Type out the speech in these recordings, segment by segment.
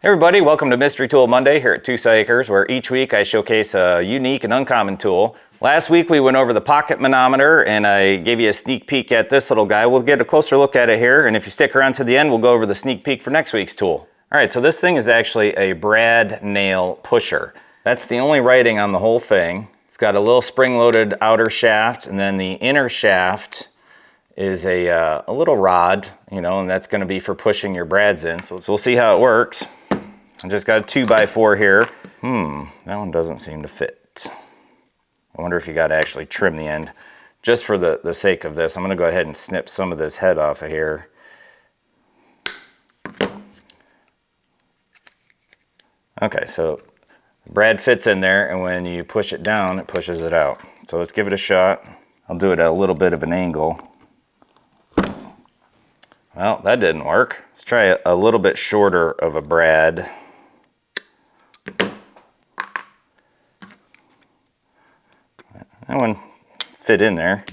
Hey everybody, welcome to Mystery Tool Monday here at Tusa Acres, where each week I showcase a unique and uncommon tool. Last week we went over the pocket manometer and I gave you a sneak peek at this little guy. We'll get a closer look at it here, and if you stick around to the end, we'll go over the sneak peek for next week's tool. Alright, so this thing is actually a brad nail pusher. That's the only writing on the whole thing. It's got a little spring-loaded outer shaft, and then the inner shaft is a little rod, you know, and that's going to be for pushing your brads in. So we'll see how it works. I just got a 2x4 here. That one doesn't seem to fit. I wonder if you got to actually trim the end. Just for the sake of this, I'm going to go ahead and snip some of this head off of here. Okay, so the brad fits in there, and when you push it down, it pushes it out. So let's give it a shot. I'll do it at a little bit of an angle. Well, that didn't work. Let's try a little bit shorter of a brad. That one fit in there.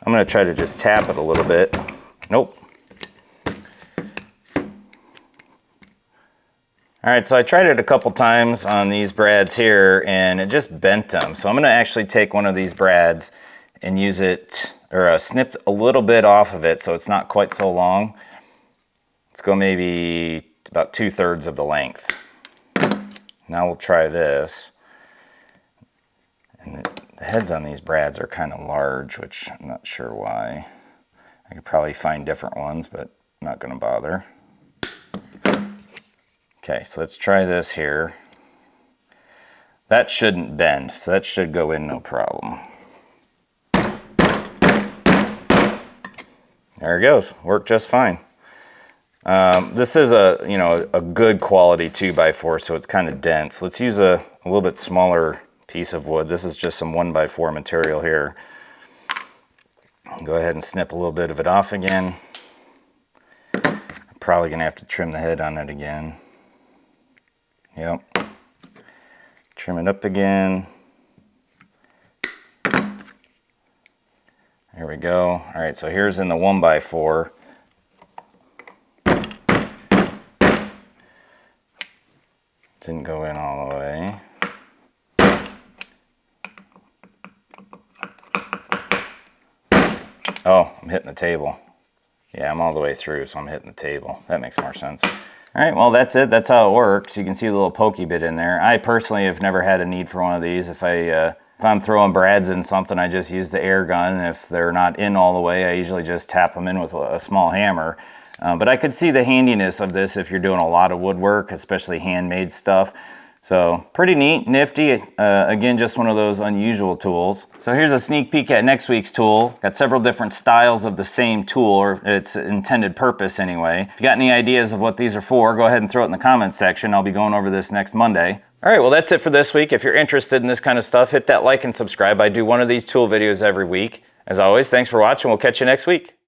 I'm going to try to just tap it a little bit. Nope. Alright, so I tried it a couple times on these brads here and it just bent them. So I'm going to actually take one of these brads and use it, or snip a little bit off of it so it's not quite so long. Let's go maybe about 2/3 of the length. Now we'll try this. And the heads on these brads are kind of large, which I'm not sure why. I could probably find different ones, but I'm not going to bother. Okay, so let's try this here. That shouldn't bend, so that should go in no problem. There it goes, worked just fine. This is a good quality 2x4, so it's kind of dense. Let's use a little bit smaller piece of wood. This is just some 1x4 material here. Go ahead and snip a little bit of it off again. I'm probably gonna have to trim the head on it again. Yep. Trim it up again. There we go. All right, so here's in the 1x4. Didn't go in all the way. Oh, I'm hitting the table. Yeah, I'm all the way through, so I'm hitting the table. That makes more sense. All right, well, that's it. That's how it works. You can see the little pokey bit in there. I personally have never had a need for one of these. If I'm throwing brads in something, I just use the air gun. If they're not in all the way, I usually just tap them in with a small hammer. But I could see the handiness of this if you're doing a lot of woodwork, especially handmade stuff. So pretty neat, nifty. Again, just one of those unusual tools. So here's a sneak peek at next week's tool. Got several different styles of the same tool, or its intended purpose anyway. If you got any ideas of what these are for, go ahead and throw it in the comments section. I'll be going over this next Monday. All right, well, that's it for this week. If you're interested in this kind of stuff, hit that like and subscribe. I do one of these tool videos every week. As always, thanks for watching. We'll catch you next week.